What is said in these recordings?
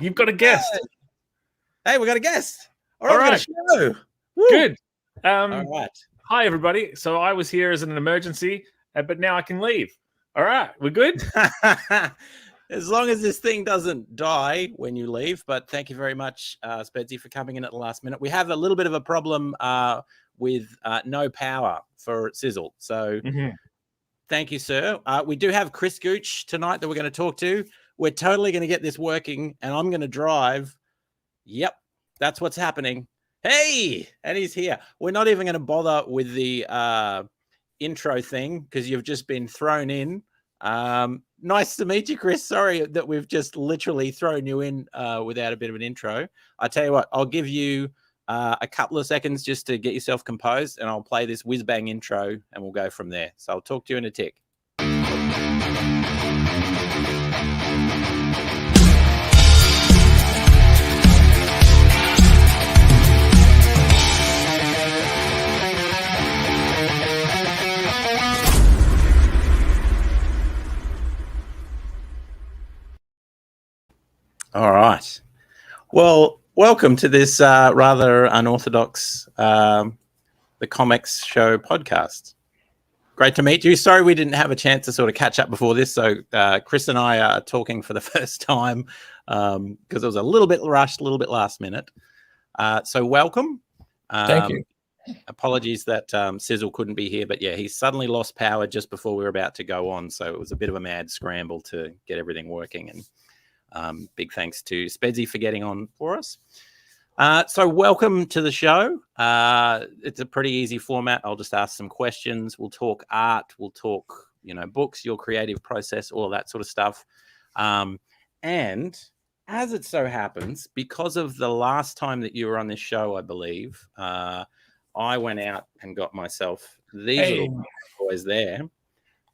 you've got a guest. Hey, we got a guest. All right. Show. Woo. Good. All right. Hi, everybody. So I was here as an emergency, but now I can leave. All right. We're good? As long as this thing doesn't die when you leave. But thank you very much, Spedsy, for coming in at the last minute. We have a little bit of a problem with no power for Sizzle. So thank you, sir. We do have Chris Gooch tonight that we're going to talk to. We're totally going to get this working, and I'm going to drive. Yep, that's what's happening. Hey, and he's here. We're not even going to bother with the intro thing because you've just been thrown in. Nice to meet you, Chris. Sorry that we've just literally thrown you in without a bit of an intro. I tell you what, I'll give you a couple of seconds just to get yourself composed, and I'll play this whiz-bang intro, and we'll go from there. So I'll talk to you in a tick. All right. Well, welcome to this rather unorthodox the ComX Show podcast. Great to meet you. Sorry we didn't have a chance to sort of catch up before this. So Chris and I are talking for the first time because it was a little bit rushed, a little bit last minute. So welcome. Thank you. Apologies that Sizzle couldn't be here, but yeah, he suddenly lost power just before we were about to go on. So it was a bit of a mad scramble to get everything working, and big thanks to Spedsy for getting on for us. So welcome to the show. It's a pretty easy format. I'll just ask some questions. We'll talk art. We'll talk, books, your creative process, all that sort of stuff. And as it so happens, because of the last time that you were on this show, I believe, I went out and got myself these little boys there.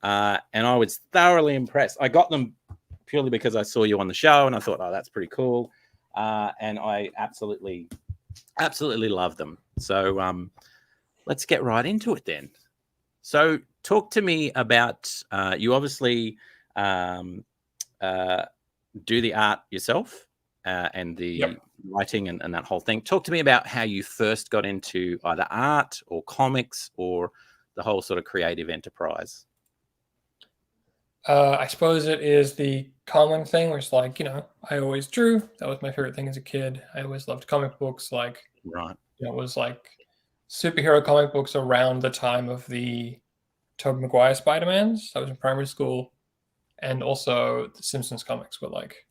And I was thoroughly impressed. I got them purely because I saw you on the show and I thought, oh, that's pretty cool. And I absolutely love them. So let's get right into it then. So talk to me about, you obviously do the art yourself and the writing and that whole thing. Talk to me about how you first got into either art or comics or the whole sort of creative enterprise. I suppose it is the common thing where it's like, I always drew. That was my favorite thing as a kid. I always loved comic books. Like, right. It was like superhero comic books around the time of the Tobey Maguire Spider-Mans. I was in primary school. And also the Simpsons comics were like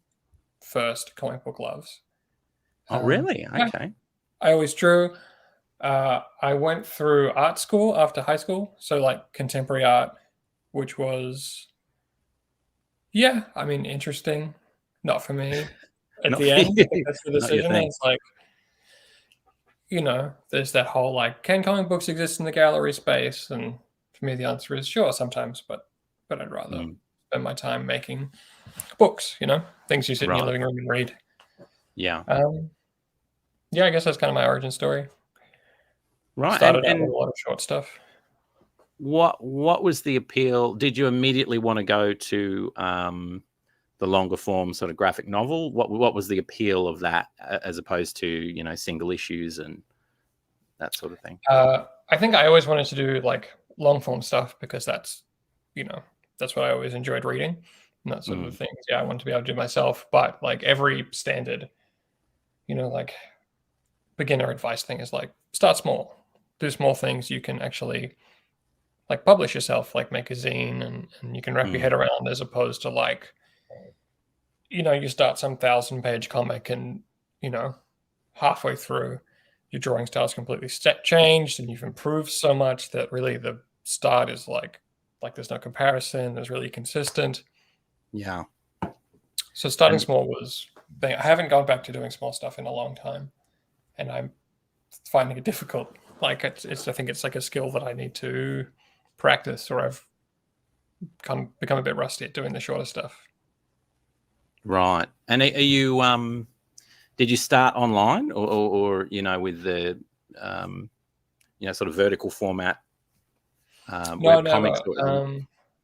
first comic book loves. Oh, really? Okay. Yeah, I always drew. I went through art school after high school. So like contemporary art, which was... yeah, I mean, interesting. Not for me. At the end, that's the decision. It's like, there's that whole like, can comic books exist in the gallery space? And for me, the answer is sure sometimes, but I'd rather spend my time making books. Things you sit in your living room and read. Yeah. Yeah, I guess that's kind of my origin story. Right. Started out with a lot of short stuff. What was the appeal? Did you immediately want to go to the longer form sort of graphic novel? What was the appeal of that as opposed to, single issues and that sort of thing? I think I always wanted to do like long form stuff because that's what I always enjoyed reading and that sort of things. Yeah, I wanted to be able to do myself, but like every standard, like beginner advice thing is like start small, do small things you can actually like publish yourself, like make a zine and you can wrap your head around, as opposed to like, you start some 1,000-page comic and, halfway through your drawing style is completely changed and you've improved so much that really the start is like there's no comparison, there's really consistent. Yeah. So starting small was thing. I haven't gone back to doing small stuff in a long time and I'm finding it difficult. Like I think it's like a skill that I need to practice, or I've kind of become a bit rusty at doing the shorter stuff. Right. And are you did you start online or with the sort of vertical format No, never.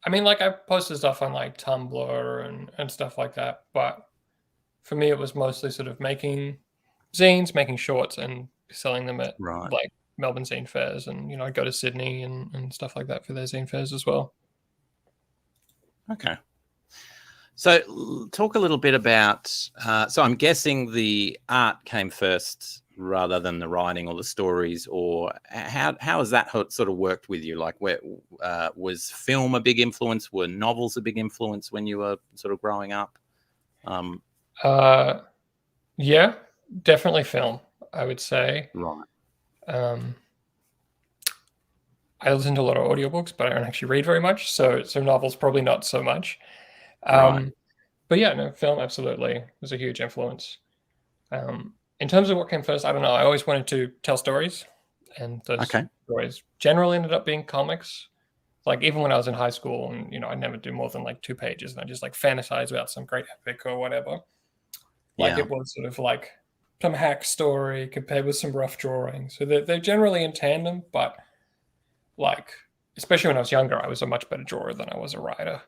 I mean, like I posted stuff on like Tumblr and stuff like that, but for me, it was mostly sort of making zines, making shorts, and selling them at Right. like Melbourne zine fairs, and I'd go to Sydney and stuff like that for their zine fairs as well. Okay. So talk a little bit about, so I'm guessing the art came first rather than the writing or the stories, or how has that sort of worked with you? Like, where was film a big influence? Were novels a big influence when you were sort of growing up? Yeah, definitely film, I would say. Right. I listen to a lot of audiobooks, but I don't actually read very much, so novels probably not so much. Right. But yeah, no, film absolutely was a huge influence. In terms of what came first, I don't know. I always wanted to tell stories, and those stories generally ended up being comics. Like even when I was in high school, and I'd never do more than like 2 pages, and I just like fantasize about some great epic or whatever. Like it was sort of like some hack story compared with some rough drawing. So they're generally in tandem, but like especially when I was younger, I was a much better drawer than I was a writer.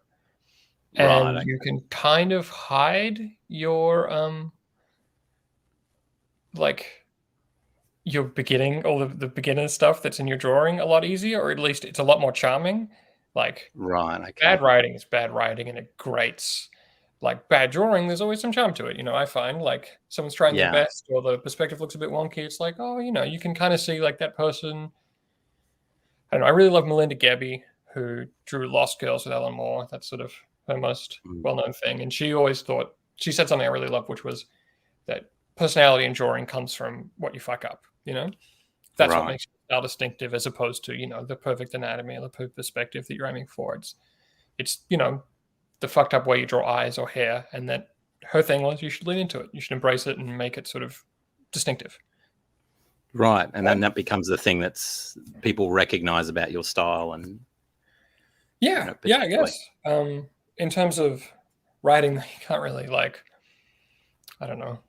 And you can kind of hide your like your beginning, all the beginner stuff that's in your drawing a lot easier, or at least it's a lot more charming. Like bad writing is bad writing, and it grates. Like bad drawing, there's always some charm to it. I find like someone's trying their best, or the perspective looks a bit wonky. It's like, oh, you can kind of see like that person. I don't know. I really love Melinda Gebbie, who drew Lost Girls with Alan Moore. That's sort of her most well-known thing. And she always thought, she said something I really loved, which was that personality in drawing comes from what you fuck up, That's what makes your style distinctive, as opposed to, the perfect anatomy or the perfect perspective that you're aiming for. It's the fucked up way you draw eyes or hair. And that her thing was, you should lean into it. You should embrace it and make it sort of distinctive. Right. And then that becomes the thing that's people recognize about your style. And yeah, I guess. In terms of writing, you can't really I don't know.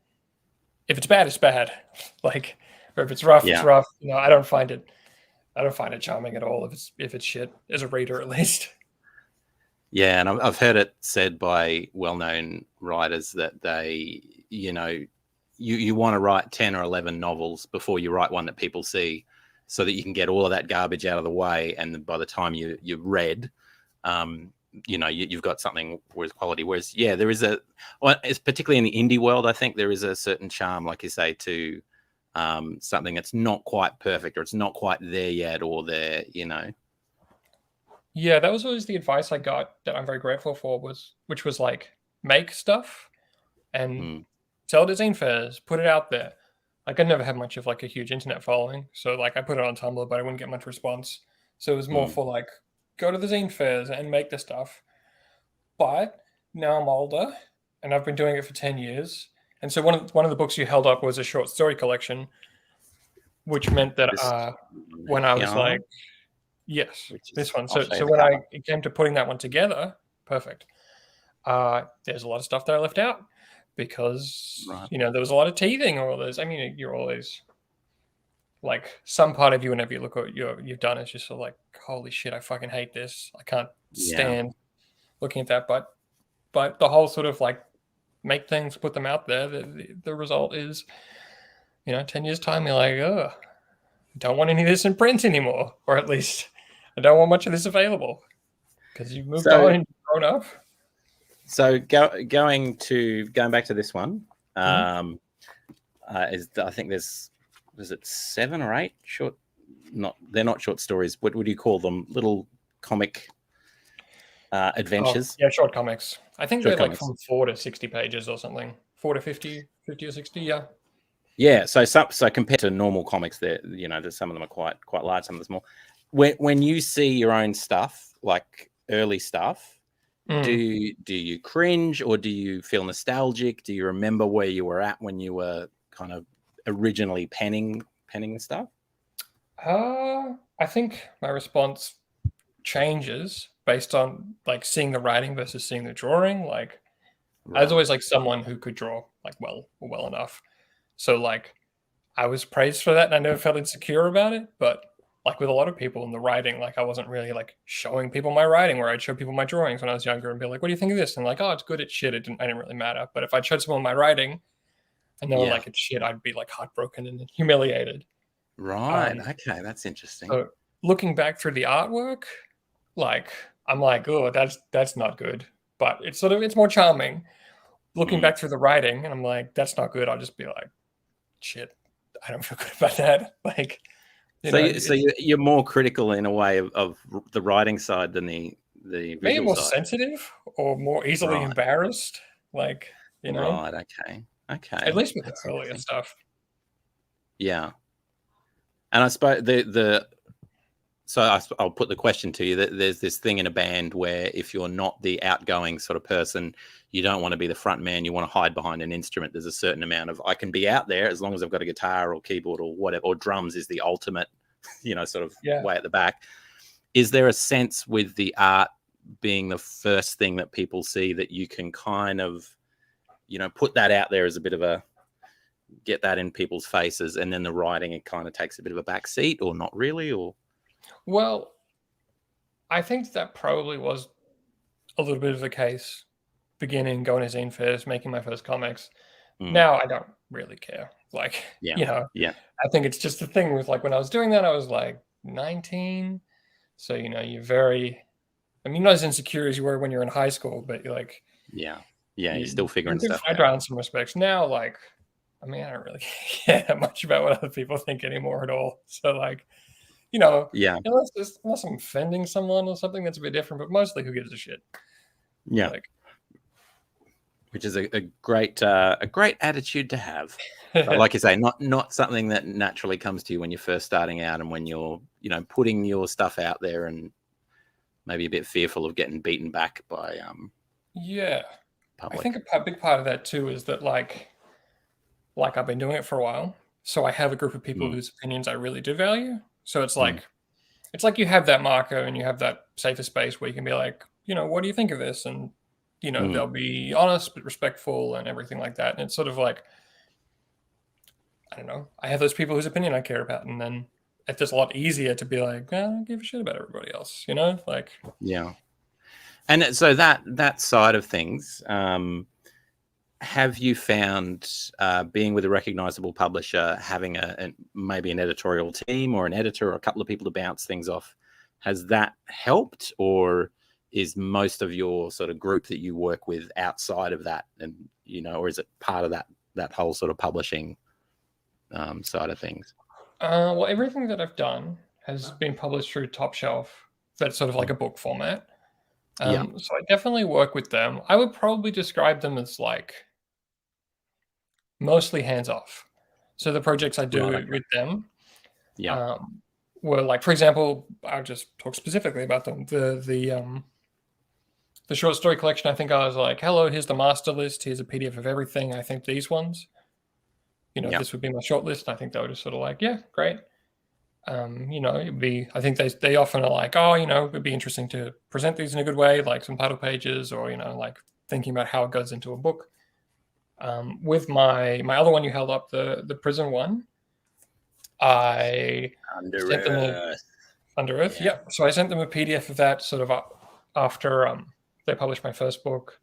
If it's bad, it's bad. Or if it's rough, it's rough. I don't find it charming at all if it's shit, as a reader at least. Yeah, and I've heard it said by well-known writers that they, you want to write 10 or 11 novels before you write one that people see, so that you can get all of that garbage out of the way, and by the time you've read, you've got something with quality. Whereas, there is it's particularly in the indie world, I think there is a certain charm, like you say, to something that's not quite perfect, or it's not quite there yet, or there, Yeah, that was always the advice I got that I'm very grateful for, which was like, make stuff and sell it at zine fairs, put it out there. Like I never had much of like a huge internet following, so like I put it on Tumblr, but I wouldn't get much response. So it was more for like, go to the zine fairs and make the stuff. But now I'm older, and I've been doing it for 10 years. And so one of the books you held up was a short story collection, which meant that when I was like, yes, this one. So when it came to putting that one together, perfect. There's a lot of stuff that I left out because there was a lot of teething, or there's. I mean, you're always like, some part of you, whenever you look at what you've done, is just sort of like, holy shit, I fucking hate this. I can't stand looking at that. But the whole sort of like, make things, put them out there. The result is, 10 years time, you're like, oh, I don't want any of this in print anymore, or at least I don't want much of this available because you've moved on and grown up. So going back to this one, I think there's, was it 7 or 8 short? They're not short stories. What would you call them? Little comic adventures. Short comics. I think they're like from 4 to 60 pages or something. 4 to 50 or 60. Yeah. Yeah. So compared to normal comics, there's some of them are quite large, some of them small. When you see your own stuff, like early stuff, do you cringe, or do you feel nostalgic? Do you remember where you were at when you were kind of originally penning the stuff? I think my response changes based on like seeing the writing versus seeing the drawing. Like I was always like someone who could draw like well enough. So like I was praised for that, and I never felt insecure about it. But like with a lot of people in the writing, like I wasn't really like showing people my writing, where I'd show people my drawings when I was younger and be like, what do you think of this? And like, oh, it's good, it's shit. I didn't really matter. But if I showed someone my writing and they were like, it's shit, I'd be like heartbroken and humiliated. Right. Okay, that's interesting. So looking back through the artwork, like I'm like, oh, that's not good. But it's more charming. Looking back through the writing, and I'm like, that's not good. I'll just be like, shit, I don't feel good about that. Like, so you're more critical in a way of the writing side than the visual maybe more side. Sensitive or more easily embarrassed. Like, Right. Okay. At least with the earlier stuff. Yeah. And I suppose I'll put the question to you that there's this thing in a band where if you're not the outgoing sort of person, you don't want to be the front man. You want to hide behind an instrument. There's a certain amount of, I can be out there as long as I've got a guitar or keyboard or whatever, or drums is the ultimate, sort of way at the back. Is there a sense with the art being the first thing that people see that you can kind of, put that out there as a bit of a, get that in people's faces, and then the writing, it kind of takes a bit of a back seat, or not really? Or well, I think that probably was a little bit of the case beginning, going to zine fairs, making my first comics. Now I don't really care. Like, I think it's just the thing with like when I was doing that, I was like 19. So, you're very, not as insecure as you were when you're in high school, but you're like, you're still figuring stuff out in some respects. Now, like, I don't really care that much about what other people think anymore at all. So, like, unless I'm offending someone or something, that's a bit different. But mostly, who gives a shit? Yeah, which is a great attitude to have. But like you say, not something that naturally comes to you when you're first starting out, and when you're putting your stuff out there, and maybe a bit fearful of getting beaten back by public. I think a big part of that too is that like I've been doing it for a while, so I have a group of people whose opinions I really do value. So it's like you have that marker and you have that safer space where you can be like, what do you think of this? And they'll be honest but respectful and everything like that. And it's sort of like, I don't know, I have those people whose opinion I care about, and then it's just a lot easier to be like, I don't give a shit about everybody else, like. Yeah. And so that side of things, have you found being with a recognizable publisher, having maybe an editorial team or an editor or a couple of people to bounce things off, has that helped, or is most of your sort of group that you work with outside of that, and or is it part of that whole sort of publishing side of things? Well, everything that I've done has been published through Top Shelf. That's sort of like a book format. So I definitely work with them. I would probably describe them as like mostly hands off. So the projects I do with them were like, for example, I'll just talk specifically about them. The short story collection, I think I was like, hello, here's the master list. Here's a PDF of everything. I think these ones, this would be my short list. I think they were just sort of like, yeah, great. It'd be, I think they often are like, oh, it'd be interesting to present these in a good way, like some title pages, or, like thinking about how it goes into a book. With my other one you held up, the prison one, I Under sent Earth. Under Earth, yeah. So I sent them a PDF of that sort of after they published my first book.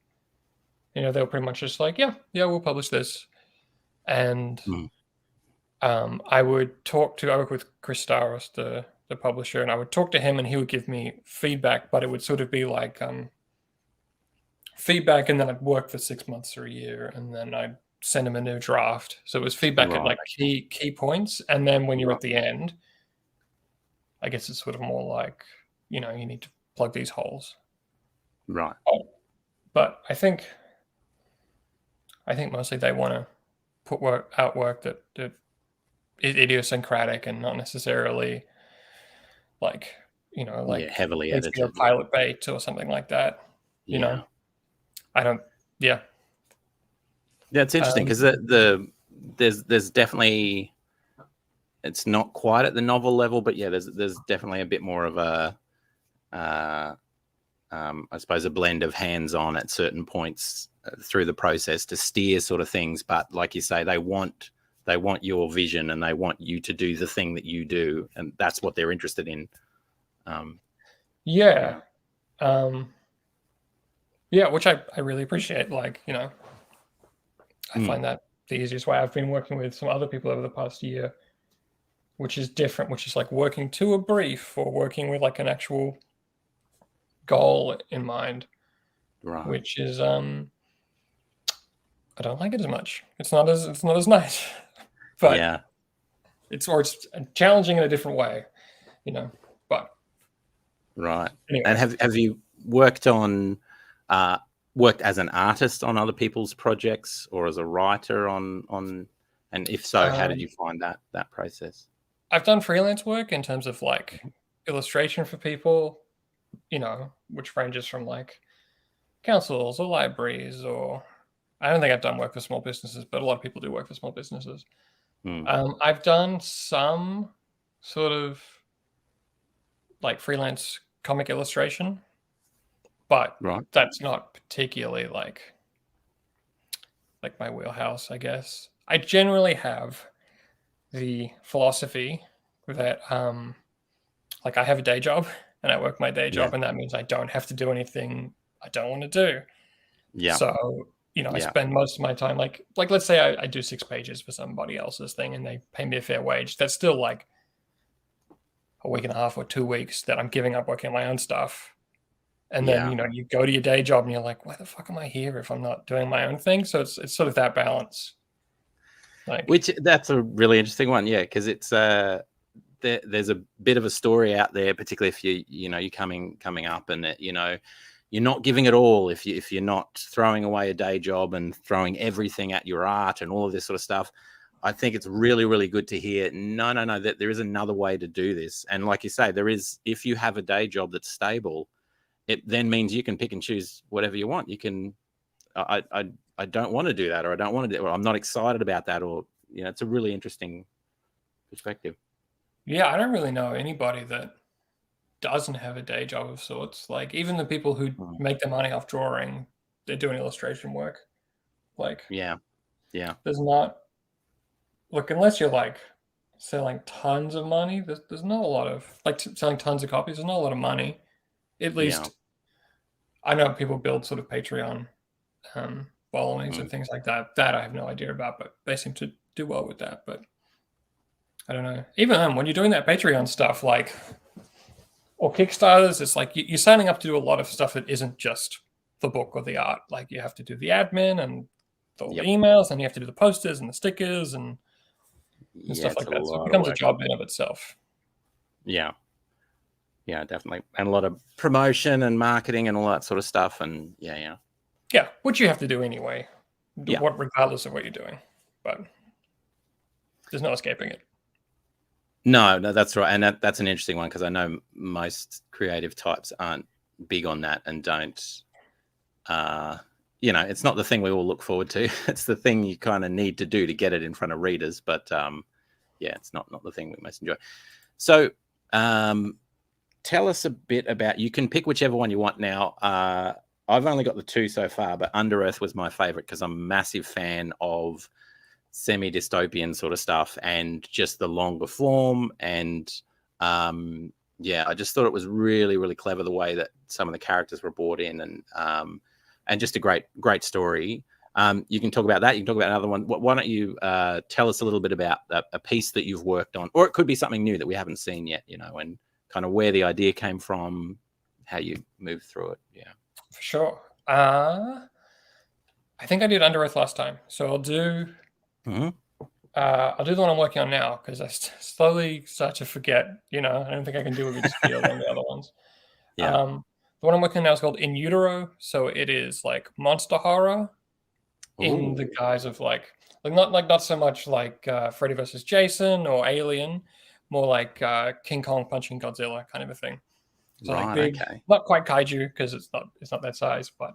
They were pretty much just like, yeah, we'll publish this. And I would I work with Chris Staros, the publisher, and I would talk to him and he would give me feedback, but it would sort of be like feedback, and then I'd work for 6 months or a year, and then I'd send him a new draft. So it was feedback at like key points. And then when you're at the end, I guess it's sort of more like, you need to plug these holes. Right. But I think mostly they want to put out work that is idiosyncratic and not necessarily like, heavily edited, or pilot bait or something like that. I don't. Yeah. Yeah, it's interesting because there's definitely, it's not quite at the novel level, but there's definitely a bit more of a I suppose a blend of hands-on at certain points through the process to steer sort of things. But like you say, they want They want your vision, and they want you to do the thing that you do, and that's what they're interested in. Yeah. Yeah, which I really appreciate. Like, you know, I find that the easiest way. I've been working with some other people over the past year, which is different, which is like working to a brief or working with like an actual goal in mind, Right. which is I don't like it as much. It's not as nice, but yeah. it's challenging in a different way, you know. But Right. anyway. And have you worked on worked as an artist on other people's projects, or as a writer on and if so, how did you find that process? I've done freelance work in terms of like illustration for people, you know, which ranges from like councils or libraries, or I don't think I've done work for small businesses, but a lot of people do work for small businesses. I've done some sort of like freelance comic illustration, but that's not particularly like my wheelhouse, I guess. I generally have the philosophy that like I have a day job and I work my day job, and that means I don't have to do anything I don't want to do. Yeah. So, you know, I spend most of my time like let's say I do 6 pages for somebody else's thing and they pay me a fair wage. That's still like a week and a half or 2 weeks that I'm giving up working on my own stuff. And then, you know, you go to your day job and you're like, why the fuck am I here if I'm not doing my own thing? So it's sort of that balance. Like, which that's a really interesting one, yeah, because it's there's a bit of a story out there, particularly if you're coming up, and you know, you're not giving it all if you're not throwing away a day job and throwing everything at your art and all of this sort of stuff. I think it's really, really good to hear, no, that there is another way to do this. And like you say, there is, if you have a day job that's stable, it then means you can pick and choose whatever you want. You can, I don't want to do that, or I don't want to do, or I'm not excited about that, or, you know, it's a really interesting perspective. Yeah, I don't really know anybody that doesn't have a day job of sorts. Like even the people who make their money off drawing, they're doing illustration work. Like, yeah, there's not, look, unless you're like selling tons of money, there's not a lot of like selling tons of copies. There's not a lot of money. At least I know people build sort of Patreon followings and things like that. That I have no idea about, but they seem to do well with that. But I don't know. Even then, when you're doing that Patreon stuff, like, or Kickstarters, it's like you're signing up to do a lot of stuff that isn't just the book or the art. Like you have to do the admin and the emails, and you have to do the posters and the stickers and stuff like that. So it becomes a job in of itself. Yeah, definitely. And a lot of promotion and marketing and all that sort of stuff. And yeah, which you have to do anyway, regardless of what you're doing. But there's no escaping it. No, that's right. And that's an interesting one, because I know most creative types aren't big on that and don't, you know, it's not the thing we all look forward to. It's the thing you kind of need to do to get it in front of readers. But yeah, it's not the thing we most enjoy. So tell us a bit about, you can pick whichever one you want now. I've only got the 2 so far, but Under Earth was my favorite because I'm a massive fan of semi-dystopian sort of stuff and just the longer form. And I just thought it was really, really clever the way that some of the characters were brought in, and just a great story. You can talk about that. You can talk about another one. Why don't you tell us a little bit about a piece that you've worked on, or it could be something new that we haven't seen yet, you know, and kind of where the idea came from, how you moved through it. Yeah, for sure. I think I did Under Earth last time, so I'll do I'll do the one I'm working on now, because I slowly start to forget. You know, I don't think I can do a good spiel on the other ones. Yeah. The one I'm working on now is called In Utero. So it is like monster horror in the guise of like not so much like Freddy versus Jason or Alien, more like King Kong punching Godzilla kind of a thing. So like big, not quite kaiju, because it's not that size, but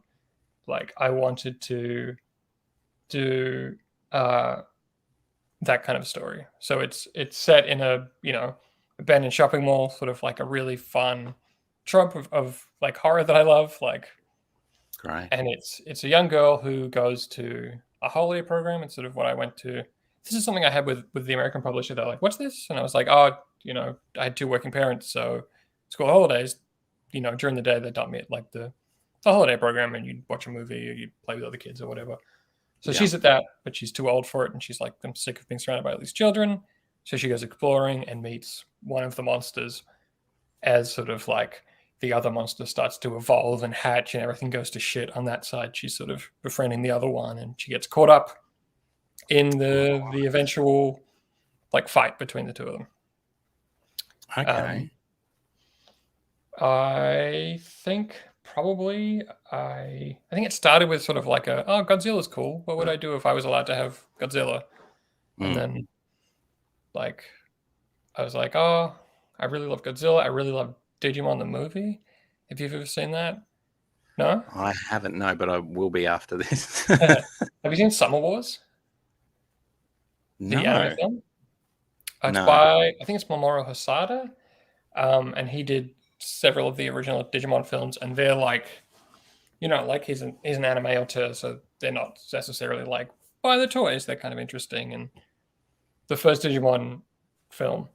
like I wanted to do that kind of story. So it's set in a, you know, abandoned shopping mall, sort of like a really fun trope of like horror that I love. Like, great. And it's a young girl who goes to a holiday program. It's sort of what I went to this is something I had with the American publisher. They're like, what's this? And I was like, oh, you know, I had 2 working parents, so school holidays, you know, during the day they dumped me at like the holiday program, and you'd watch a movie or you'd play with other kids or whatever. So she's at that, but she's too old for it, and she's like, I'm sick of being surrounded by all these children. So she goes exploring and meets one of the monsters as sort of like the other monster starts to evolve and hatch and everything goes to shit on that side. She's sort of befriending the other one, and she gets caught up in the eventual like fight between the 2 of them. Okay. I think probably I think it started with sort of like Godzilla's cool. What would I do if I was allowed to have Godzilla? And then like I was like, oh, I really love Godzilla. I really love Digimon the movie. Have you ever seen that? No? I haven't, no, but I will be after this. Have you seen Summer Wars? The No. anime film? It's No. by, I think it's Mamoru Hosoda. And he did several of the original Digimon films, and they're like, you know, like he's an anime auteur, so they're not necessarily like buy the toys. They're kind of interesting. And the first Digimon film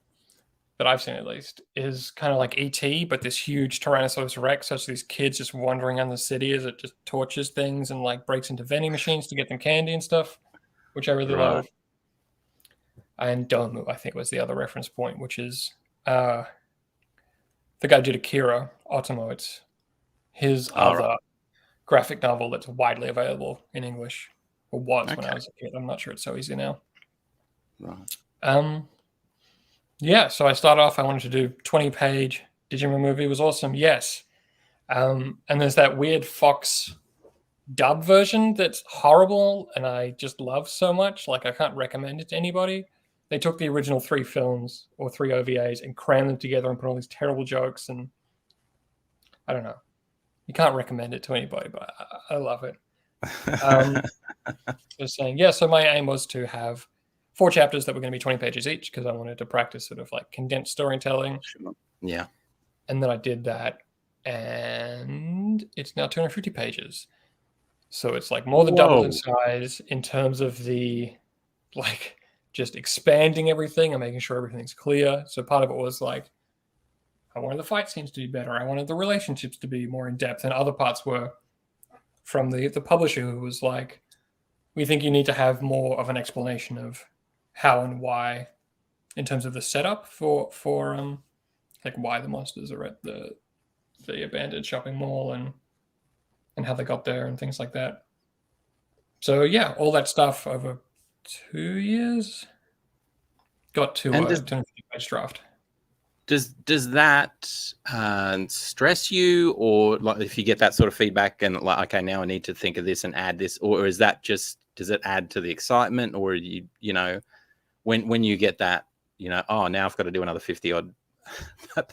that I've seen, at least, is kind of like E.T., but this huge Tyrannosaurus Rex. So it's these kids just wandering around the city as it just tortures things and like breaks into vending machines to get them candy and stuff, which I really love. And Domu, I think, was the other reference point, which is the guy who did Akira, Otomo. It's his other graphic novel that's widely available in English, or was when I was a kid. I'm not sure it's so easy now. Right. Yeah, so I started off, I wanted to do 20-page Digimon movie. It was awesome, yes. And there's that weird Fox dub version that's horrible, and I just love so much. Like, I can't recommend it to anybody. They took the original 3 films or 3 OVAs and crammed them together and put all these terrible jokes, and I don't know. You can't recommend it to anybody, but I love it. Just saying, yeah, so my aim was to have 4 chapters that were going to be 20 pages each, because I wanted to practice sort of like condensed storytelling. Yeah. And then I did that, and it's now 250 pages. So it's like more than double in size in terms of the like just expanding everything and making sure everything's clear. So part of it was like, I wanted the fight scenes to be better. I wanted the relationships to be more in depth. And other parts were from the publisher, who was like, we think you need to have more of an explanation of how and why in terms of the setup for like why the monsters are at the abandoned shopping mall and how they got there and things like that. So yeah, all that stuff over 2 years got to a 250-page draft. Does that stress you, or like if you get that sort of feedback and like, okay, now I need to think of this and add this, or is that just, does it add to the excitement, or you know, when you get that, you know, oh, now I've got to do another 50 odd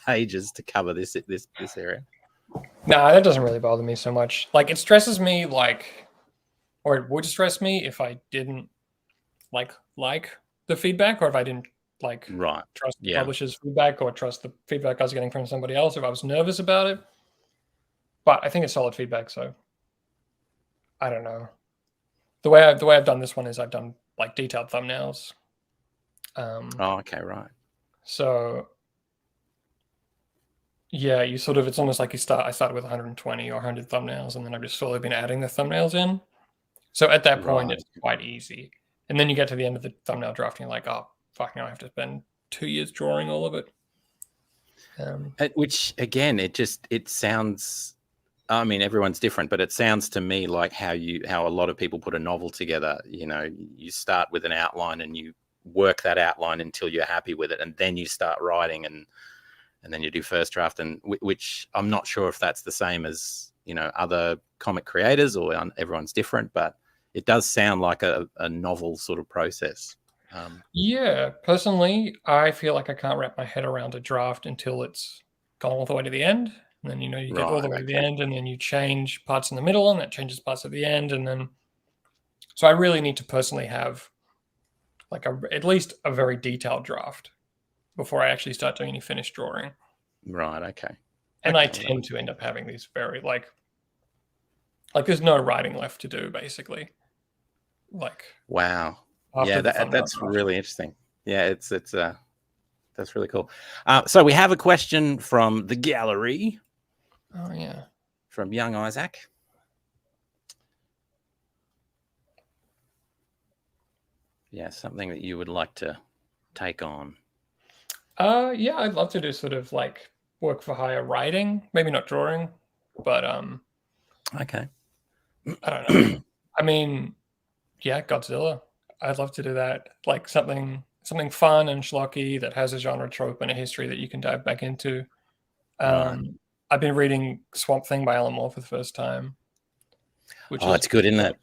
pages to cover this area? No, that doesn't really bother me so much. Like, it stresses me, like, or it would stress me if I didn't like the feedback, or if I didn't like trust the publisher's feedback, or trust the feedback I was getting from somebody else, if I was nervous about it. But I think it's solid feedback, so I don't know. The way I've done this one is I've done like detailed thumbnails. Okay, right. So yeah, you sort of, it's almost like I started with 120 or 100 thumbnails, and then I've just slowly been adding the thumbnails in. So at that point, it's quite easy. And then you get to the end of the thumbnail drafting, like, oh, fuck, now I have to spend 2 years drawing all of it. Which, again, it sounds, I mean, everyone's different, but it sounds to me like how a lot of people put a novel together. You know, you start with an outline and you work that outline until you're happy with it, and then you start writing, and then you do first draft, and which I'm not sure if that's the same as, you know, other comic creators, or everyone's different, but it does sound like a novel sort of process. Yeah, personally, I feel like I can't wrap my head around a draft until it's gone all the way to the end. And then, you know, you get all the way to the end, and then you change parts in the middle, and that changes parts at the end. And then, so I really need to personally have like at least a very detailed draft before I actually start doing any finished drawing. Right. Okay. And I tend to end up having these very like there's no writing left to do, basically. Like, wow. after the thumbnail that's draft. really interesting. Yeah, it's that's really cool. So we have a question from the gallery. Oh yeah. From young Isaac. Yeah, something that you would like to take on. Yeah, I'd love to do sort of like work for hire writing, maybe not drawing, but Okay. I don't know. I mean, yeah, Godzilla. I'd love to do that. Like something fun and schlocky that has a genre trope and a history that you can dive back into. Right. I've been reading Swamp Thing by Alan Moore for the first time. Which it's good, isn't it?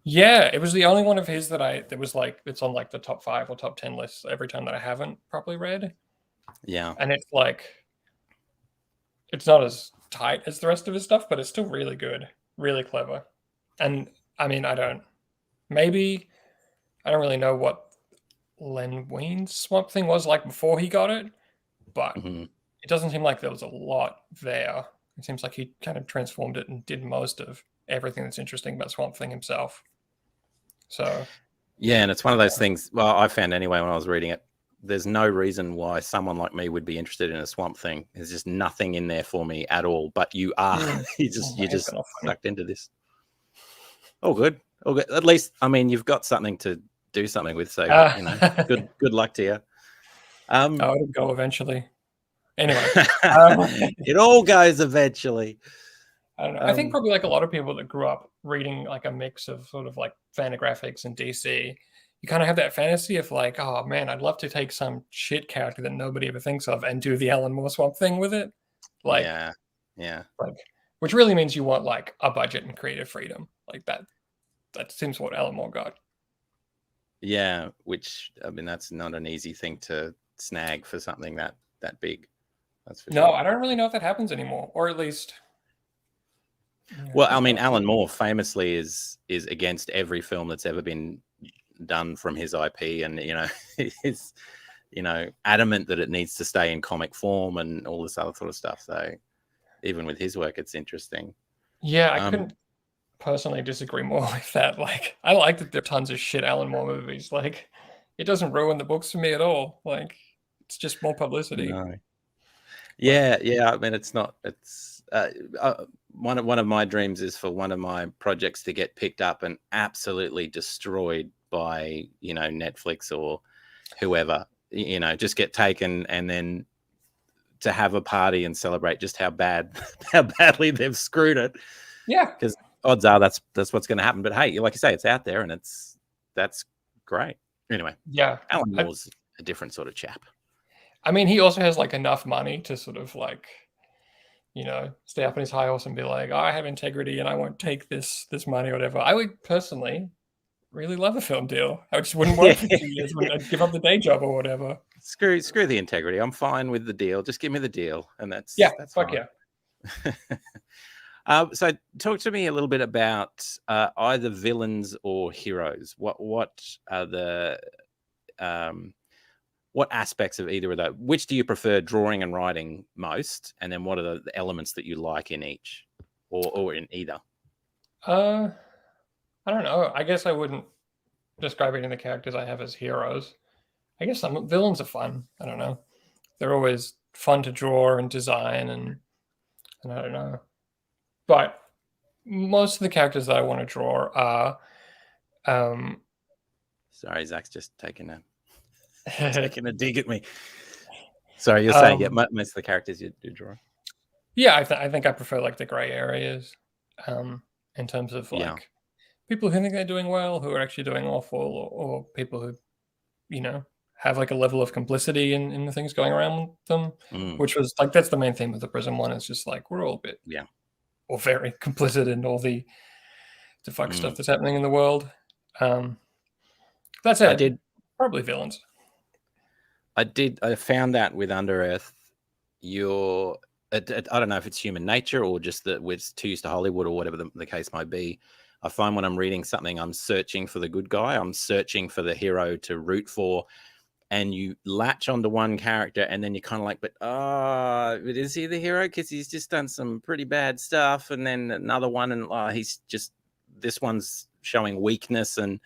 Yeah, it was the only one of his that was like it's on like the top 5 or top 10 lists every time that I haven't properly read. Yeah. And it's like it's not as tight as the rest of his stuff, but it's still really good, really clever. And I mean, I don't really know what Len Wein's Swamp Thing was like before he got it, but it doesn't seem like there was a lot there. It seems like he kind of transformed it and did most of everything that's interesting about Swamp Thing himself. So yeah, and it's one of those things. Well, I found anyway when I was reading it, there's no reason why someone like me would be interested in a Swamp Thing. There's just nothing in there for me at all. But you are, you just sucked into this. Oh, good. Oh, good. At least, I mean, you've got something to do something with. So you know, good luck to you. It'll go eventually. Anyway, it all goes eventually. I don't know. I think probably like a lot of people that grew up reading like a mix of sort of like Fantagraphics and DC, you kind of have that fantasy of like, oh man, I'd love to take some shit character that nobody ever thinks of and do the Alan Moore Swamp Thing with it. Like, yeah. Like, which really means you want like a budget and creative freedom. Like that seems what Alan Moore got. Yeah, which I mean, that's not an easy thing to snag for something that big. That's for No, sure. I don't really know if that happens anymore, or at least. Well, I mean, Alan Moore famously is against every film that's ever been done from his IP, and you know, he's adamant that it needs to stay in comic form and all this other sort of stuff. So even with his work, it's interesting. Yeah, I couldn't personally disagree more with that. Like, I like that there are tons of shit Alan Moore movies. Like, it doesn't ruin the books for me at all. Like, it's just more publicity. No. Yeah. I mean, it's not. It's one of my dreams is for one of my projects to get picked up and absolutely destroyed by Netflix or whoever. Just get taken and then to have a party and celebrate just how badly they've screwed it. Yeah, because odds are that's what's going to happen. But hey, like you say, it's out there and that's great. Anyway, yeah, Alan Moore's a different sort of chap. I mean, he also has like enough money to sort of like, stay up on his high horse and be like, oh, I have integrity and I won't take this money or whatever. I would personally really love a film deal. I just wouldn't work for 2 years. I'd give up the day job or whatever. Screw the integrity. I'm fine with the deal. Just give me the deal, and that's fuck fine. Yeah. So talk to me a little bit about either villains or heroes. What are the what aspects of either of those? Which do you prefer drawing and writing most? And then what are the elements that you like in each or in either? I don't know. I guess I wouldn't describe any of the characters I have as heroes. I guess some villains are fun. I don't know. They're always fun to draw and design and I don't know. But most of the characters that I want to draw are sorry, Zach's just taking a dig at me. Sorry, you're saying most of the characters you do draw. Yeah, I think I prefer like the gray areas in terms of like people who think they're doing well, who are actually doing awful, or people who, have like a level of complicity in the things going around with them, which was like, that's the main theme of the Prism one. It's just like, we're all a bit, or very complicit in all the fuck stuff that's happening in the world. That's it. I did probably villains. I found that with Under Earth, I don't know if it's human nature or just that we're too used to Hollywood or whatever the case might be. I find when I'm reading something, I'm searching for the good guy. I'm searching for the hero to root for. And you latch onto one character and then you're kind of like, but is he the hero? Because he's just done some pretty bad stuff. And then another one, and this one's showing weakness. And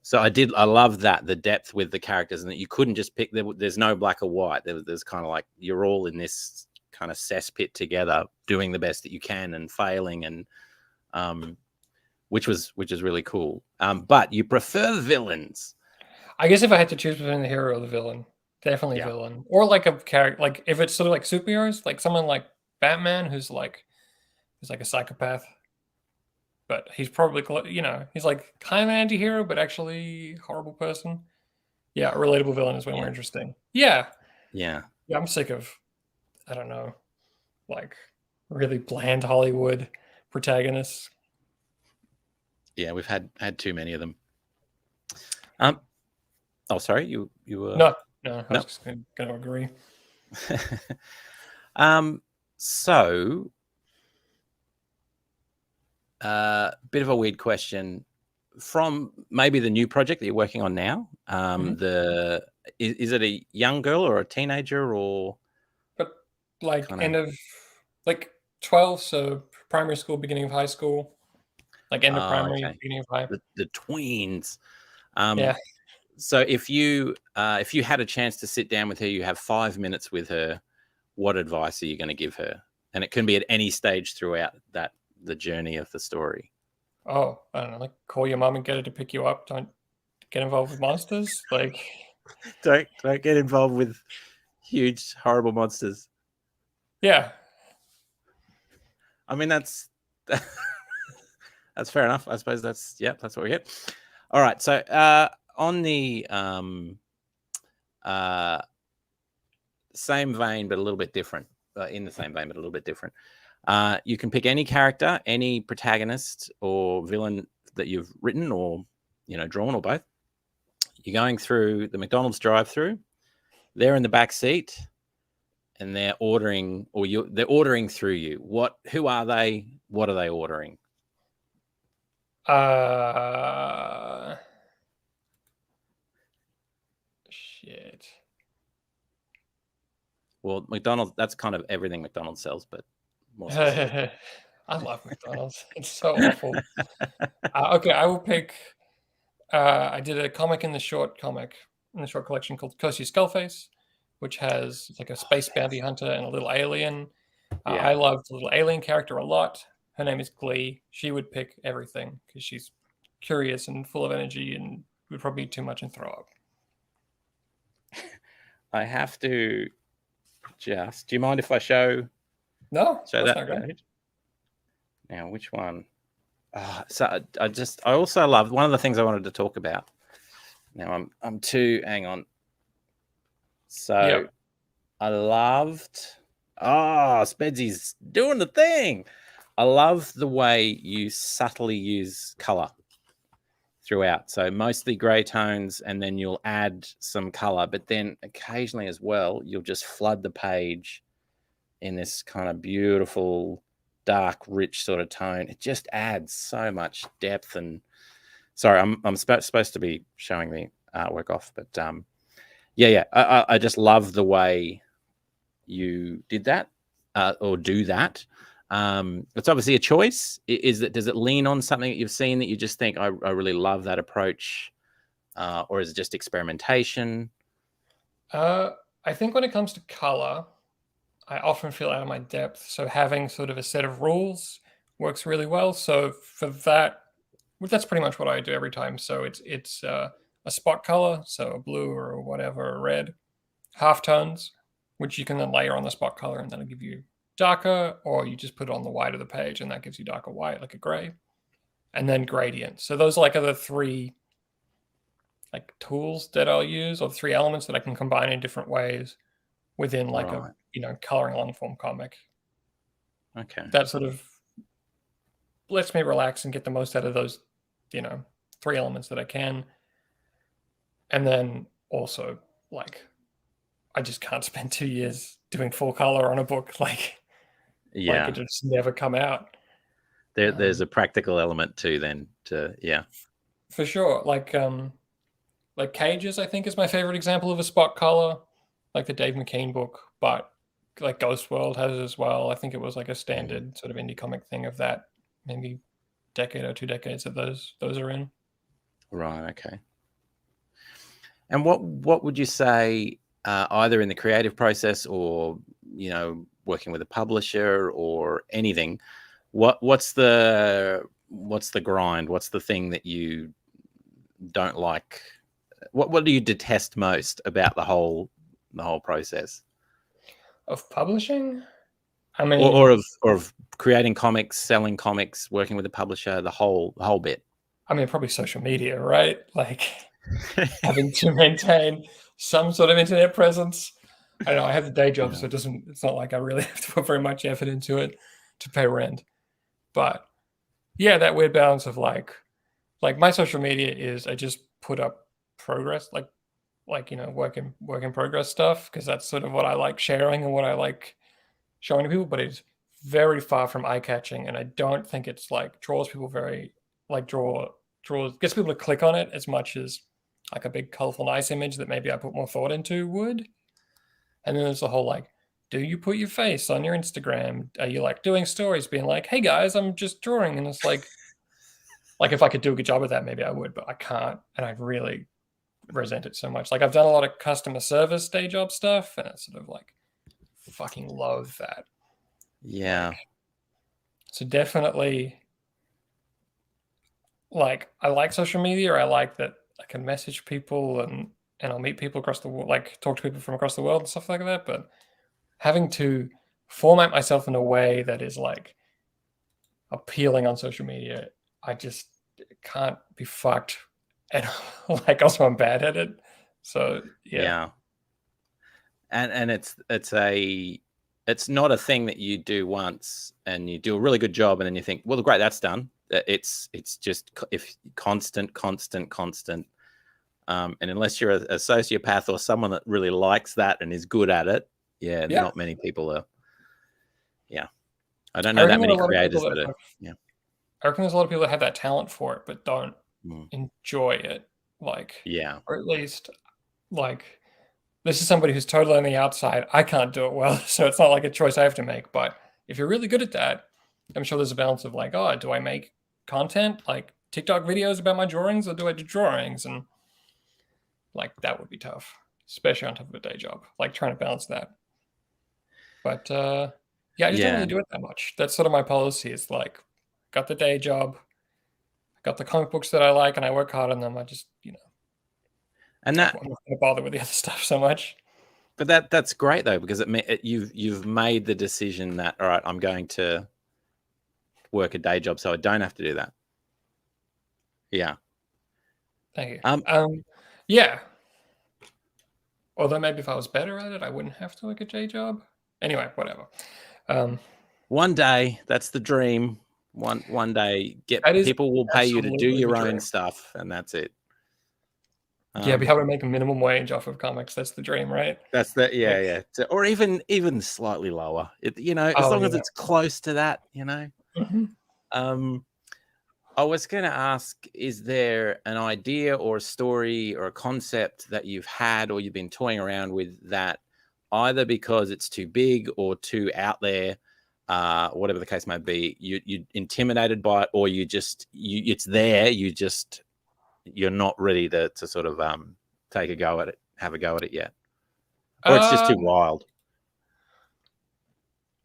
So I love that, the depth with the characters, and that you couldn't just pick. There's no black or white. There's kind of like you're all in this kind of cesspit together, doing the best that you can and failing, and which is really cool. But you prefer villains. I guess if I had to choose between the hero or the villain, definitely villain, or like a character. Like if it's sort of like superheroes, like someone like Batman, who's like a psychopath. But he's probably, he's like kind of an anti-hero, but actually horrible person. Yeah, a relatable villain is way more interesting. Yeah. Yeah. Yeah, I'm sick of, I don't know, like really bland Hollywood protagonists. Yeah, we've had too many of them. Oh, sorry, you were... No, I was just going to agree. So... bit of a weird question from maybe the new project that you're working on now. Is it a young girl or a teenager, or but like end of like 12, so primary school, beginning of high school, like end of primary, beginning of high. The tweens. Yeah. So if you had a chance to sit down with her, you have 5 minutes with her, what advice are you going to give her? And it can be at any stage throughout the journey of the story. Oh, I don't know, like call your mom and get her to pick you up. Don't get involved with monsters. Like don't get involved with huge, horrible monsters. Yeah. I mean, that's fair enough. I suppose that's what we get. All right. So on the same vein, but a little bit different, in the same vein, but a little bit different. You can pick any character, any protagonist or villain that you've written or, drawn, or both. You're going through the McDonald's drive-through. They're in the back seat, and they're ordering, or they're ordering through you. Who are they? What are they ordering? Shit. Well, McDonald's, that's kind of everything McDonald's sells, but more I love McDonald's. It's so awful. Okay, I will pick. I did a comic in the short collection called Cozy Skullface, which has like a space bounty hunter and a little alien. I love the little alien character a lot. Her name is Glee. She would pick everything because she's curious and full of energy and would probably eat too much and throw up. I have to just. Do you mind if I show? No. Show that page. Now, which one? So I also love one of the things I wanted to talk about. Now hang on. So I loved. Spedsy's doing the thing. I love the way you subtly use color throughout. So mostly gray tones, and then you'll add some color, but then occasionally as well, you'll just flood the page in this kind of beautiful, dark, rich sort of tone. It just adds so much depth. And sorry, I'm supposed to be showing the artwork off, but I just love the way you did that or do that. It's obviously a choice. Does it lean on something that you've seen that you just think I really love that approach, or is it just experimentation? I think when it comes to color, I often feel out of my depth. So having sort of a set of rules works really well. So for that, that's pretty much what I do every time. So it's a spot color, so a blue or whatever, a red, halftones, which you can then layer on the spot color, and that'll give you darker, or you just put it on the white of the page, and that gives you darker white, like a gray, and then gradient. So those are the three tools that I'll use, or the three elements that I can combine in different ways within a coloring long form comic. Okay. That sort of lets me relax and get the most out of those, three elements that I can. And then also I just can't spend 2 years doing full color on a book. It just never come out. There's a practical element too then For sure. Cages, I think, is my favorite example of a spot color, like the Dave McKean book, but Ghost World has it as well. I think it was a standard sort of indie comic thing of that, maybe decade or 2 decades that those are in. Right. Okay. And what would you say, either in the creative process or, working with a publisher or anything, what's the grind? What's the thing that you don't like? What do you detest most about the whole process Of publishing? I mean, or of creating comics, selling comics, working with a publisher, the whole bit? I mean, probably social media, right? Like having to maintain some sort of internet presence. I don't know. I have the day job, so it's not like I really have to put very much effort into it to pay rent. But yeah, that weird balance of like my social media is I just put up progress, like work in progress stuff, because that's sort of what I like sharing and what I like showing to people. But it's very far from eye catching, and I don't think it's like draws people very like draws gets people to click on it as much as like a big colorful nice image that maybe I put more thought into would. And then there's the whole like, do you put your face on your Instagram? Are you like doing stories being like, hey guys, I'm just drawing? And it's like if I could do a good job of that, maybe I would, but I can't. And I really resent it so much. Like I've done a lot of customer service day job stuff, and it's sort of like fucking loathe that. Yeah. So definitely like I like social media, or I like that I can message people and I'll meet people across the world, like talk to people from across the world and stuff like that. But having to format myself in a way that is like appealing on social media, I just can't be fucked. And like also I'm bad at it. So yeah. And it's not a thing that you do once and you do a really good job and then you think, well, great, that's done. It's just if constant. And unless you're a sociopath or someone that really likes that and is good at it, not many people are. Yeah. I don't know that many creators that are. I reckon there's a lot of people that have that talent for it, but don't enjoy it. Like, or at least like, this is somebody who's totally on the outside. I can't do it well, so it's not like a choice I have to make. But if you're really good at that, I'm sure there's a balance of like, oh, do I make content like TikTok videos about my drawings, or do I do drawings? And like that would be tough, especially on top of a day job, like trying to balance that. But I just don't really do it that much. That's sort of my policy. It's like, got the day job, I got the comic books that I like, and I work hard on them. I just, and that I'm not going to bother with the other stuff so much. But that's great though, because you've made the decision that, all right, I'm going to work a day job, so I don't have to do that. Yeah. Thank you. Yeah. Although maybe if I was better at it, I wouldn't have to work a day job. Anyway, whatever. One day, that's the dream. One day, people will pay you to do your own stuff, and that's it. Be able to make a minimum wage off of comics. That's the dream, right? That's the So, or even slightly lower. As long as it's close to that. Mm-hmm. I was going to ask: is there an idea or a story or a concept that you've had or you've been toying around with that either because it's too big or too out there, whatever the case may be, you're intimidated by it, or it's there, you're not ready to sort of have a go at it yet, or it's just too wild?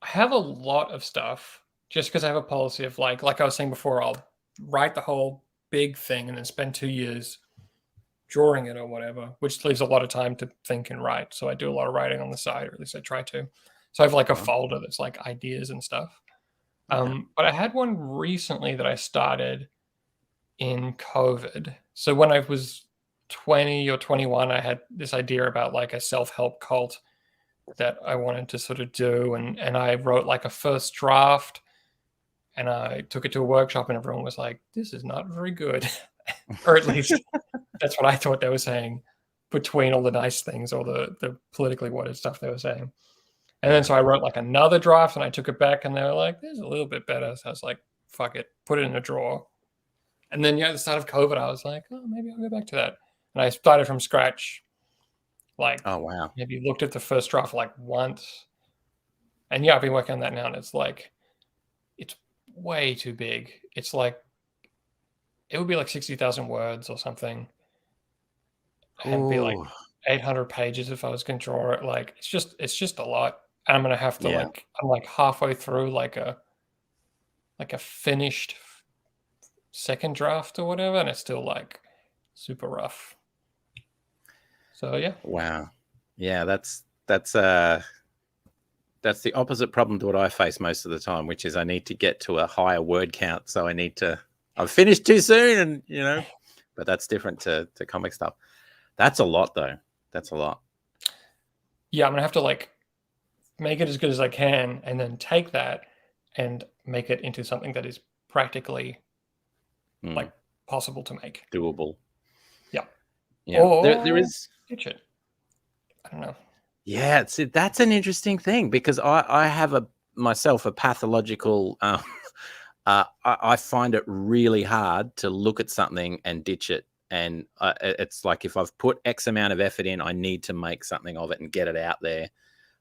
I have a lot of stuff just because I have a policy of like I was saying before, I'll write the whole big thing and then spend 2 years drawing it or whatever, which leaves a lot of time to think and write. So I do a lot of writing on the side, or at least I try to. So I have like a folder that's like ideas and stuff. But I had one recently that I started in COVID. So when I was 20 or 21, I had this idea about like a self-help cult that I wanted to sort of do. And I wrote like a first draft, and I took it to a workshop, and everyone was like, this is not very good. Or at least that's what I thought they were saying, between all the nice things or the politically worded stuff they were saying. And then so I wrote like another draft, and I took it back, and they were like, this is a little bit better. So I was like, fuck it, put it in a drawer. And then at the start of COVID, I was like, oh, maybe I'll go back to that. And I started from scratch. Like, oh wow, maybe looked at the first draft like once. And I've been working on that now, and it's like, it's way too big. It's like, it would be like 60,000 words or something. and be like Ooh. 800 pages if I was going to draw it. Like it's just a lot. And I'm going to have to Yeah. I'm like halfway through like a finished second draft or whatever, and it's still like super rough. So yeah. Wow. Yeah, that's the opposite problem to what I face most of the time, which is I need to get to a higher word count. So I've finished too soon, and but that's different to comic stuff. That's a lot though. That's a lot. Yeah, I'm gonna have to like make it as good as I can, and then take that and make it into something that is practically like possible to make. Doable. Yeah. Yeah. Or There is. pitch it. I don't know. Yeah, that's an interesting thing, because I have myself a pathological. I find it really hard to look at something and ditch it, and it's like if I've put X amount of effort in, I need to make something of it and get it out there.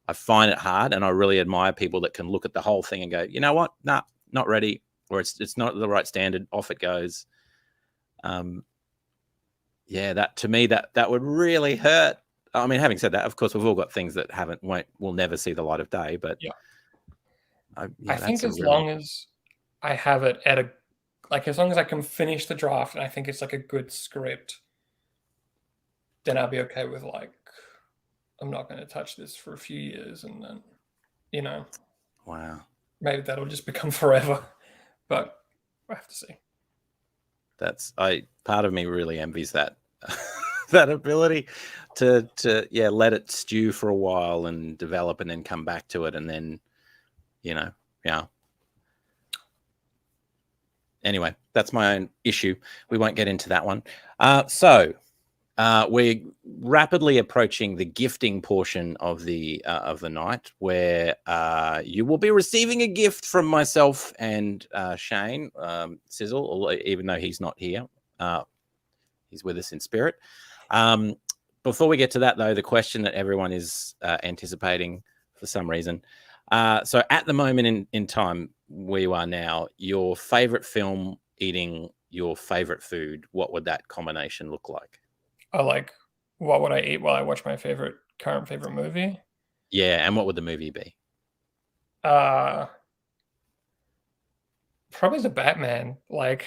I find it hard, and I really admire people that can look at the whole thing and go, you know what, nah, not ready, or it's not the right standard, off it goes. Yeah, that to me that would really hurt. I mean, having said that, of course, we've all got things that will never see the light of day. But yeah, I think as long as I have it at as long as I can finish the draft, and I think it's like a good script, then I'll be okay with like, I'm not going to touch this for a few years, and then, wow, maybe that'll just become forever. But I have to see. Part of me really envies that. That ability to let it stew for a while and develop, and then come back to it, and then yeah. Anyway, that's my own issue. We won't get into that one. So we're rapidly approaching the gifting portion of the night, where you will be receiving a gift from myself and Shane, Sizzle, even though he's not here. He's with us in spirit. Before we get to that, though, the question that everyone is anticipating for some reason. So at the moment in time where you are now, your favorite film eating your favorite food, what would that combination look like? What would I eat while I watch my current favorite movie? Yeah, and what would the movie be? Probably the Batman. Like,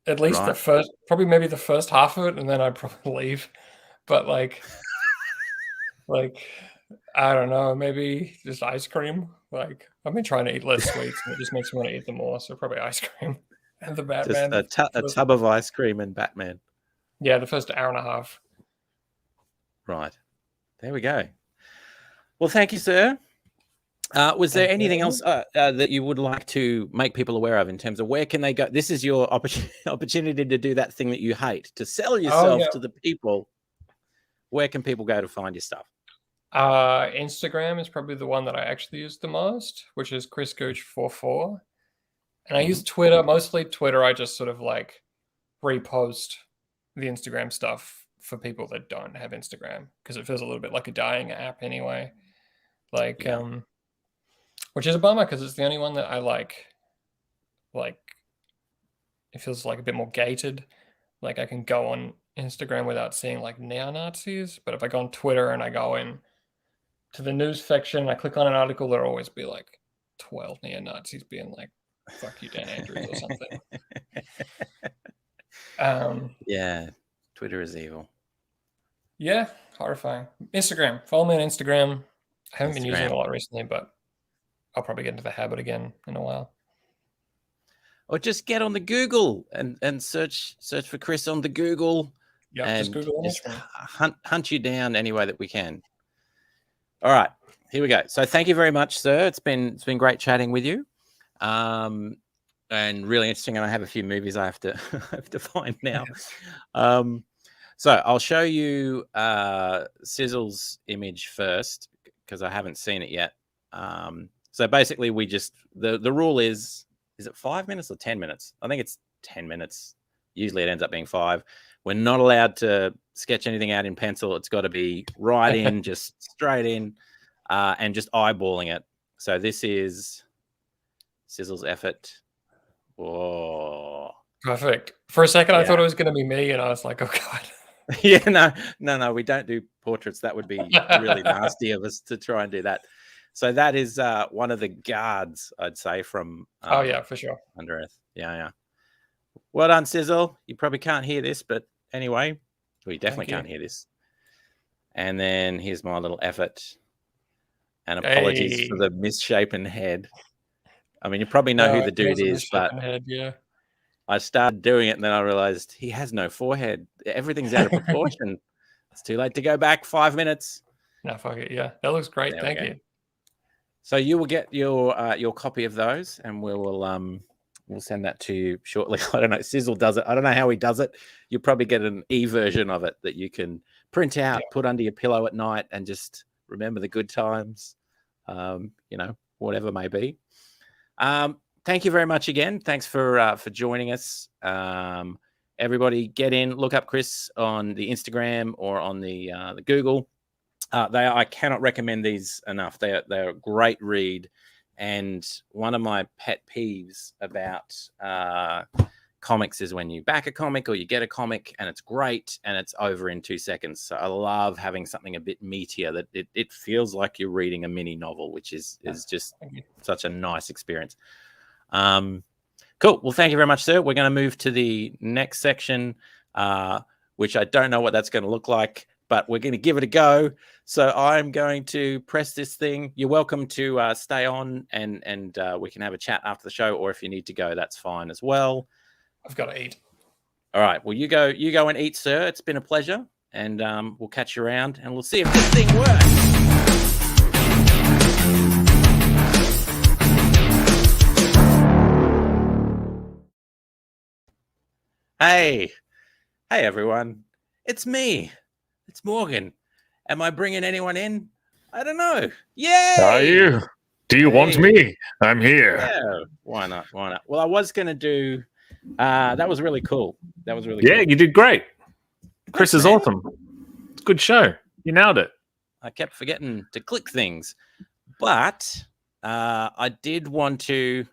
at least maybe the first half of it, and then I'd probably leave. But like I don't know, maybe just ice cream. Like, I've been trying to eat less sweets, and it just makes me want to eat them more. So probably ice cream and the Batman. Just a tub of ice cream and Batman. Yeah, the first hour and a half. Right. There we go. Well, thank you, sir. Was there anything else that you would like to make people aware of in terms of where can they go? This is your opportunity to do that thing that you hate, to sell yourself to the people. Where can people go to find your stuff? Instagram is probably the one that I actually use the most, which is Chris Gooch 44. And I use Twitter, mostly Twitter. I just sort of like repost the Instagram stuff for people that don't have Instagram, because it feels a little bit like a dying app anyway. Like, which is a bummer, because it's the only one that I like. Like, it feels like a bit more gated. Like, I can go on Instagram without seeing like neo-Nazis, but if I go on Twitter and I go in to the news section, I click on an article, there'll always be like 12 neo-Nazis being like, "Fuck you, Dan Andrews," or something. Yeah, Twitter is evil. Yeah, horrifying. Instagram, follow me on Instagram. I haven't been using it a lot recently, but I'll probably get into the habit again in a while. Or just get on the Google and search for Chris on the Google. Yeah, and just Google hunt you down any way that we can. All right, here we go. So thank you very much, sir. It's been great chatting with you, and really interesting. And I have a few movies I have to find now. So I'll show you Sizzle's image first, because I haven't seen it yet. So basically, we just the rule is it 5 minutes or 10 minutes? I think it's 10 minutes. Usually it ends up being 5. We're not allowed to sketch anything out in pencil. It's got to be right in, just straight in, and just eyeballing it. So this is Sizzle's effort. Whoa. Perfect. For a second, I thought it was going to be me, and I was like, oh, God. Yeah, no, we don't do portraits. That would be really nasty of us to try and do that. So that is one of the guards, I'd say, from Oh yeah, for sure. Under Earth. Yeah. Well done, Sizzle. You probably can't hear this, but anyway, well, you definitely can't hear this. And then here's my little effort. And apologies for the misshapen head. I mean, you probably know who the dude is, but yeah. I started doing it and then I realized he has no forehead. Everything's out of proportion. It's too late to go back 5 minutes. No, fuck it. Yeah, that looks great. Thank you. So you will get your copy of those, and we'll send that to you shortly. I don't know. Sizzle does it. I don't know how he does it. You'll probably get an e-version of it that you can print out, put under your pillow at night, and just remember the good times. Whatever may be. Thank you very much again. Thanks for joining us. Everybody, get in, look up Chris on the Instagram or on the Google. I cannot recommend these enough. They're a great read. And one of my pet peeves about comics is when you back a comic or you get a comic and it's great and it's over in 2 seconds. So I love having something a bit meatier that it feels like you're reading a mini novel, which is just such a nice experience. Cool. Well, thank you very much, sir. We're going to move to the next section, which I don't know what that's going to look like, but we're going to give it a go. So I'm going to press this thing. You're welcome to stay on and we can have a chat after the show, or if you need to go, that's fine as well. I've got to eat. All right. Well, you go and eat, sir. It's been a pleasure, and we'll catch you around, and we'll see if this thing works. Hey everyone. It's me. It's Morgan. Am I bringing anyone in? I don't know. Yay! Are you? Do you want me? I'm here. Yeah. Why not? Well, I was going to do... that was really cool. Cool. You did great. Chris is awesome. It's a good show. You nailed it. I kept forgetting to click things. But I did want to...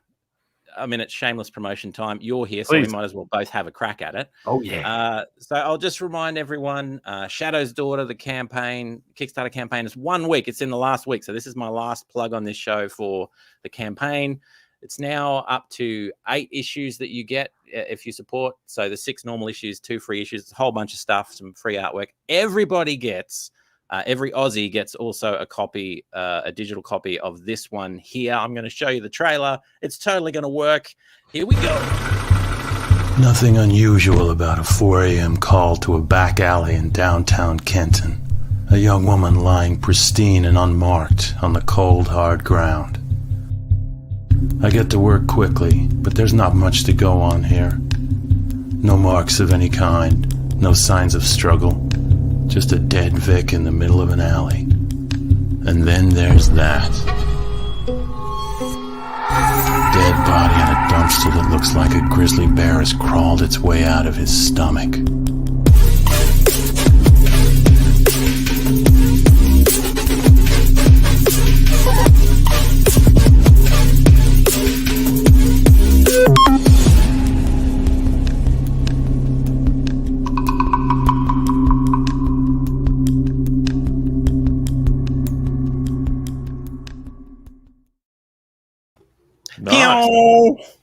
I mean, it's shameless promotion time. You're here, so we might as well both have a crack at it. Oh, yeah. So I'll just remind everyone, Shadow's Daughter, the campaign, Kickstarter campaign is 1 week. It's in the last week. So this is my last plug on this show for the campaign. It's now up to 8 issues that you get if you support. So the 6 normal issues, 2 free issues, a whole bunch of stuff, some free artwork. Everybody gets... every Aussie gets also a copy, a digital copy of this one here. I'm going to show you the trailer. It's totally going to work. Here we go. Nothing unusual about a 4 a.m. call to a back alley in downtown Kenton. A young woman lying pristine and unmarked on the cold, hard ground. I get to work quickly, but there's not much to go on here. No marks of any kind, no signs of struggle. Just a dead Vic in the middle of an alley. And then there's that. Dead body in a dumpster that looks like a grizzly bear has crawled its way out of his stomach. Nice.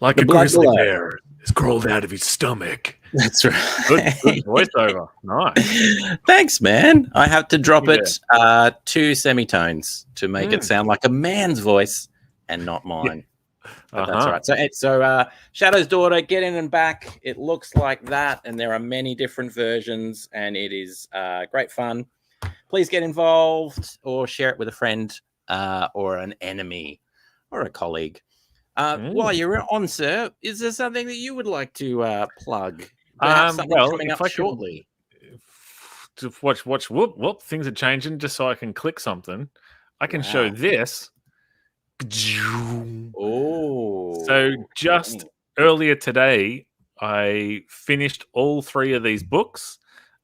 Like a grizzly bear is crawled out of his stomach. That's right. Good voiceover. Nice. Thanks, man. I have to drop it 2 semitones to make it sound like a man's voice and not mine. But that's all right. So Shadow's Daughter, get in and back. It looks like that, and there are many different versions, and it is great fun. Please get involved or share it with a friend or an enemy or a colleague. While you're on, sir, is there something that you would like to plug? Coming up shortly. To watch whoop, things are changing just so I can click something. I can show this. Oh. So just earlier today, I finished all 3 of these books.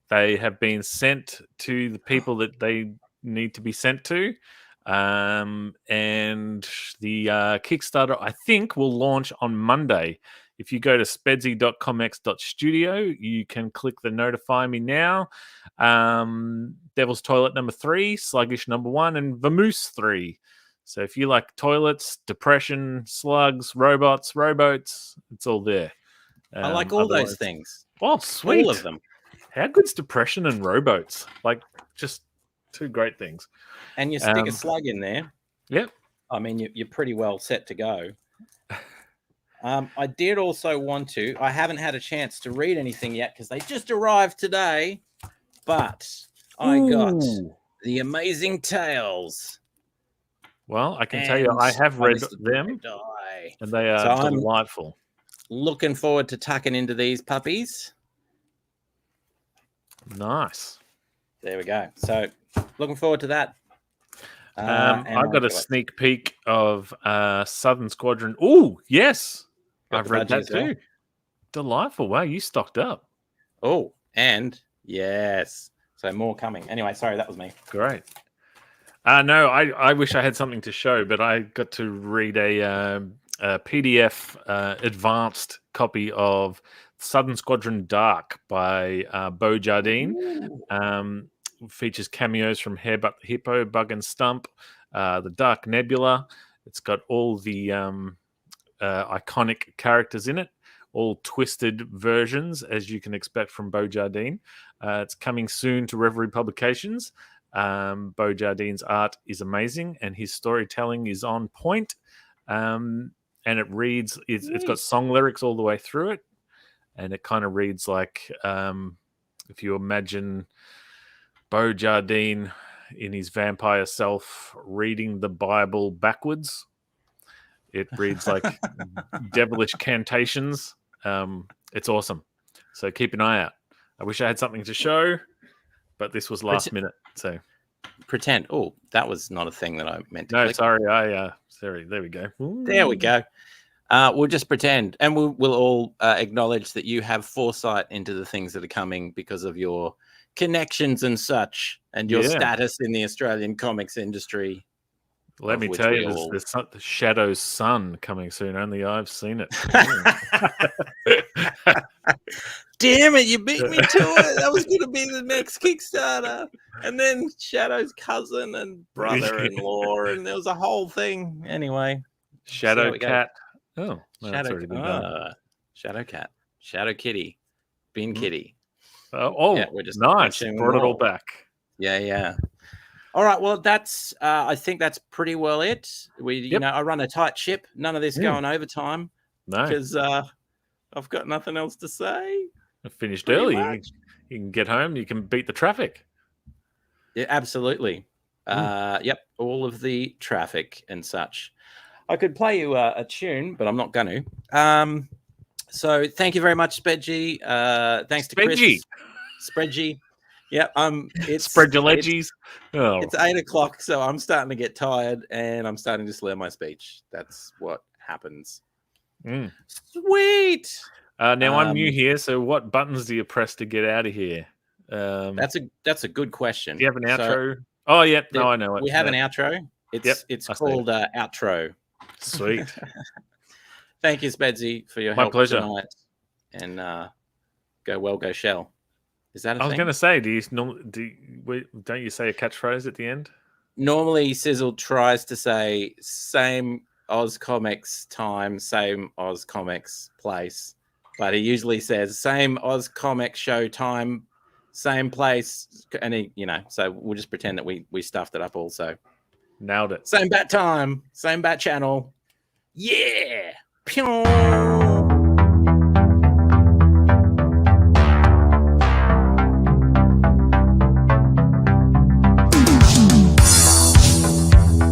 They have been sent to the people that they need to be sent to. And the Kickstarter, I think, will launch on Monday. If you go to spedsy.comx.studio, you can click the notify me now. Devil's Toilet number 3, Sluggish number 1, and Vamoose 3. So if you like toilets, depression, slugs, robots, rowboats, it's all there. I like all those things. Oh, sweet. All of them. How good's depression and rowboats? Like, just 2 great things. And you stick a slug in there. Yep. I mean, you're pretty well set to go. I did also want to. I haven't had a chance to read anything yet because they just arrived today. But I got The Amazing Tales. Well, I can tell you, I have read them, and they are delightful. Looking forward to tucking into these puppies. Nice. There we go. So, looking forward to that. I got a sneak peek of Southern Squadron. Oh, yes. I've read that too. Well. Delightful. Wow, you stocked up. Oh, and yes. So more coming. Anyway, sorry, that was me. Great. No, I wish I had something to show, but I got to read a PDF advanced copy of Southern Squadron Dark by Bo Jardine. Features cameos from Hairbutt the Hippo, Bug and Stump, the Dark Nebula. It's got all the iconic characters in it, all twisted versions, as you can expect from Bo Jardine. It's coming soon to Reverie Publications. Bo Jardine's art is amazing, and his storytelling is on point. And it reads, it's got song lyrics all the way through it, and it kind of reads like if you imagine Bo Jardine in his vampire self reading the Bible backwards. It reads like devilish cantations. It's awesome. So keep an eye out. I wish I had something to show, but this was last minute. So pretend. Oh, that was not a thing that I meant to. No, click. sorry. Sorry. There we go. Ooh. There we go. We'll just pretend, and we'll all acknowledge that you have foresight into the things that are coming because of your connections and such, and your status in the Australian comics industry. Let me tell you, there's the Shadow's Sun coming soon. Only I've seen it. Damn it, you beat me to it. That was going to be the next Kickstarter. And then Shadow's cousin and brother-in-law, and there was a whole thing. Anyway. Shadow Cat. Oh, no, Shadow, already been done. Shadow Cat. Shadow Kitty. Bean Kitty. Yeah, we're just nice. Brought it all back. Yeah. All right. Well, that's. I think that's pretty well it. I run a tight ship. None of this going overtime. No, because I've got nothing else to say. I finished early. You can get home. You can beat the traffic. Yeah, absolutely. Yep. All of the traffic and such. I could play you a tune, but I'm not going to. So thank you very much, Spedgy. Thanks to Chris. Spreadsy. Yeah, it's spread your leggies. It's 8 o'clock, so I'm starting to get tired and I'm starting to slur my speech. That's what happens. Sweet. Now I'm new here, so what buttons do you press to get out of here? That's a good question. Do you have an outro? Oh yeah, no, I know it. We have an outro. It's called outro. Sweet. Thank you, Spedsy, for your help. My pleasure. Tonight. And go shell. Is that a thing? I was going to say, don't you say a catchphrase at the end? Normally, Sizzle tries to say same AusComX time, same AusComX place, but he usually says same AusComX show time, same place, and so we'll just pretend that we stuffed it up also. Nailed it. Same bat time, same bat channel. Yeah. Pew!